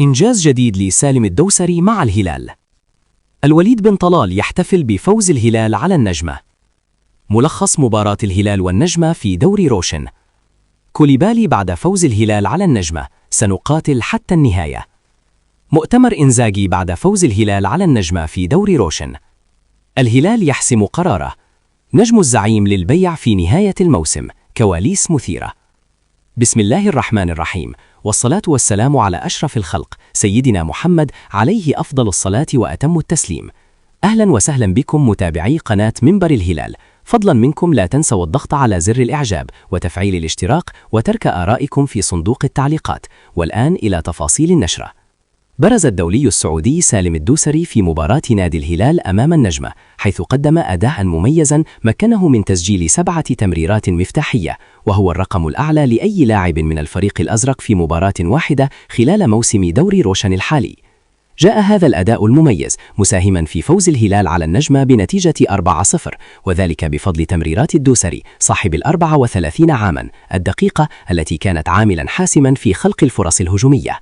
إنجاز جديد لسالم الدوسري مع الهلال. الوليد بن طلال يحتفل بفوز الهلال على النجمة. ملخص مباراة الهلال والنجمة في دوري روشن. كوليبالي بعد فوز الهلال على النجمة: سنقاتل حتى النهاية. مؤتمر إنزاغي بعد فوز الهلال على النجمة في دوري روشن. الهلال يحسم قراره. نجم الزعيم للبيع في نهاية الموسم. كواليس مثيرة. بسم الله الرحمن الرحيم، والصلاة والسلام على أشرف الخلق سيدنا محمد عليه أفضل الصلاة وأتم التسليم. أهلا وسهلا بكم متابعي قناة منبر الهلال. فضلا منكم لا تنسوا الضغط على زر الإعجاب وتفعيل الاشتراك وترك آرائكم في صندوق التعليقات. والآن إلى تفاصيل النشرة. برز الدولي السعودي سالم الدوسري في مباراة نادي الهلال أمام النجمة، حيث قدم أداء مميزا مكنه من تسجيل 7 تمريرات مفتاحية، وهو الرقم الأعلى لأي لاعب من الفريق الأزرق في مباراة واحدة خلال موسم دوري روشن الحالي. جاء هذا الأداء المميز مساهما في فوز الهلال على النجمة بنتيجة 4-0، وذلك بفضل تمريرات الدوسري صاحب 34 عاما الدقيقة التي كانت عاملا حاسما في خلق الفرص الهجومية.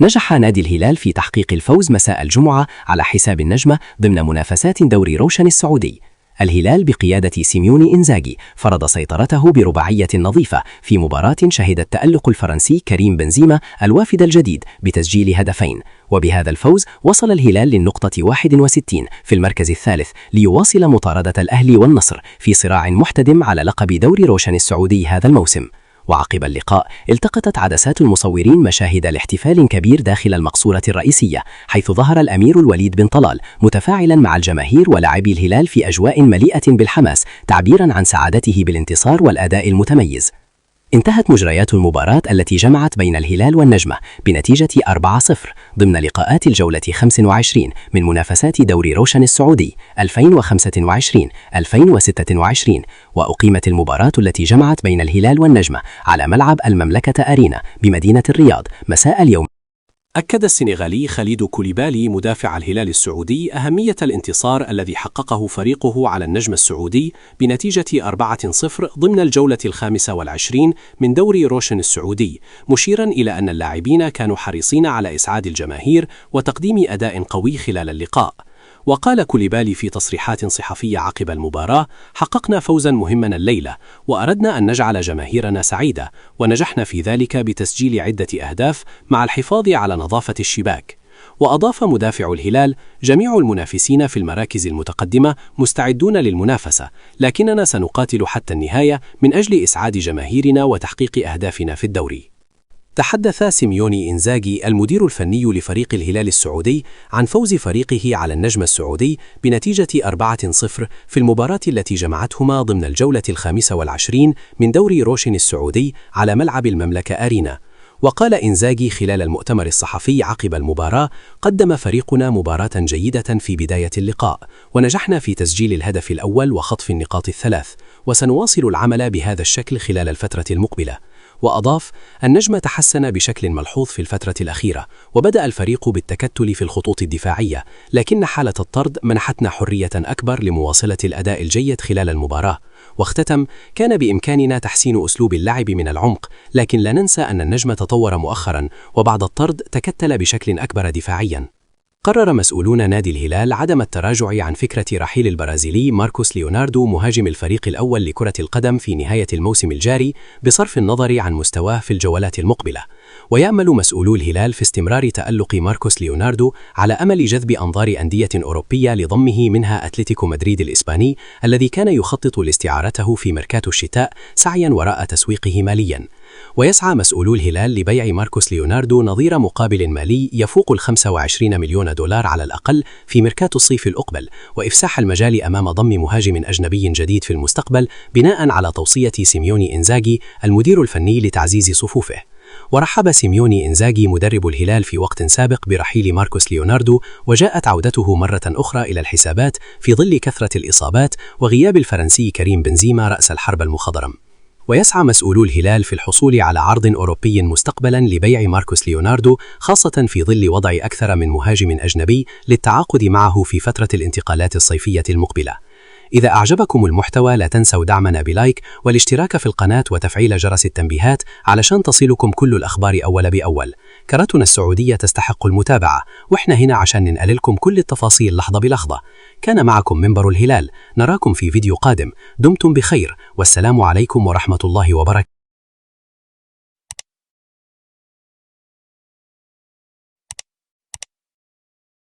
نجح نادي الهلال في تحقيق الفوز مساء الجمعة على حساب النجمة ضمن منافسات دوري روشن السعودي. الهلال بقيادة سيميوني إنزاغي فرض سيطرته برباعية نظيفة في مباراة شهدت تألق الفرنسي كريم بنزيما الوافد الجديد بتسجيل هدفين، وبهذا الفوز وصل الهلال للنقطة 61 في المركز الثالث ليواصل مطاردة الأهلي والنصر في صراع محتدم على لقب دوري روشن السعودي هذا الموسم. وعقب اللقاء التقطت عدسات المصورين مشاهد لاحتفال كبير داخل المقصورة الرئيسية، حيث ظهر الأمير الوليد بن طلال متفاعلا مع الجماهير ولاعبي الهلال في أجواء مليئة بالحماس تعبيرا عن سعادته بالانتصار والأداء المتميز. انتهت مجريات المباراة التي جمعت بين الهلال والنجمة بنتيجة 4-0 ضمن لقاءات الجولة 25 من منافسات دوري روشن السعودي 2025-2026، وأقيمت المباراة التي جمعت بين الهلال والنجمة على ملعب المملكة أرينا بمدينة الرياض مساء اليوم. أكد السنغالي خالد كوليبالي مدافع الهلال السعودي أهمية الانتصار الذي حققه فريقه على النجم السعودي بنتيجة 4-0 ضمن الجولة 25 من دوري روشن السعودي، مشيرا إلى أن اللاعبين كانوا حريصين على إسعاد الجماهير وتقديم أداء قوي خلال اللقاء. وقال كوليبالي في تصريحات صحفية عقب المباراة: حققنا فوزا مهما الليلة، وأردنا أن نجعل جماهيرنا سعيدة، ونجحنا في ذلك بتسجيل عدة أهداف مع الحفاظ على نظافة الشباك. وأضاف مدافع الهلال: جميع المنافسين في المراكز المتقدمة مستعدون للمنافسة، لكننا سنقاتل حتى النهاية من أجل إسعاد جماهيرنا وتحقيق أهدافنا في الدوري. تحدث سيميوني إنزاغي المدير الفني لفريق الهلال السعودي عن فوز فريقه على النجم السعودي بنتيجة 4-0 في المباراة التي جمعتهما ضمن الجولة 25 من دوري روشن السعودي على ملعب المملكة أرينا. وقال إنزاغي خلال المؤتمر الصحفي عقب المباراة: قدم فريقنا مباراة جيدة في بداية اللقاء، ونجحنا في تسجيل الهدف الأول وخطف النقاط الثلاث، وسنواصل العمل بهذا الشكل خلال الفترة المقبلة. وأضاف: النجم تحسن بشكل ملحوظ في الفترة الأخيرة، وبدأ الفريق بالتكتل في الخطوط الدفاعية، لكن حالة الطرد منحتنا حرية أكبر لمواصلة الأداء الجيد خلال المباراة. واختتم: كان بإمكاننا تحسين أسلوب اللعب من العمق، لكن لا ننسى أن النجم تطور مؤخرا، وبعد الطرد تكتل بشكل أكبر دفاعيا. قرر مسؤولون نادي الهلال عدم التراجع عن فكرة رحيل البرازيلي ماركوس ليوناردو مهاجم الفريق الأول لكرة القدم في نهاية الموسم الجاري، بصرف النظر عن مستواه في الجولات المقبلة. ويأمل مسؤولو الهلال في استمرار تألق ماركوس ليوناردو على أمل جذب أنظار أندية أوروبية لضمه، منها أتلتيكو مدريد الإسباني الذي كان يخطط لاستعارته في ميركاتو الشتاء سعيا وراء تسويقه ماليا. ويسعى مسؤولو الهلال لبيع ماركوس ليوناردو نظير مقابل مالي يفوق 25 مليون دولار على الأقل في ميركاتو الصيف الأقبل، وإفساح المجال أمام ضم مهاجم أجنبي جديد في المستقبل بناء على توصية سيميوني إنزاغي المدير الفني لتعزيز صفوفه. ورحب سيميوني إنزاغي مدرب الهلال في وقت سابق برحيل ماركوس ليوناردو، وجاءت عودته مرة أخرى إلى الحسابات في ظل كثرة الإصابات وغياب الفرنسي كريم بنزيما رأس الحرب المخضرم. ويسعى مسؤولو الهلال في الحصول على عرض أوروبي مستقبلا لبيع ماركوس ليوناردو، خاصة في ظل وضع أكثر من مهاجم أجنبي للتعاقد معه في فترة الانتقالات الصيفية المقبلة. إذا أعجبكم المحتوى لا تنسوا دعمنا بلايك والاشتراك في القناة وتفعيل جرس التنبيهات علشان تصلكم كل الأخبار أول بأول. كرتنا السعودية تستحق المتابعة، وإحنا هنا عشان ننقل لكم كل التفاصيل لحظة بلحظة. كان معكم منبر الهلال، نراكم في فيديو قادم. دمتم بخير، والسلام عليكم ورحمة الله وبركاته.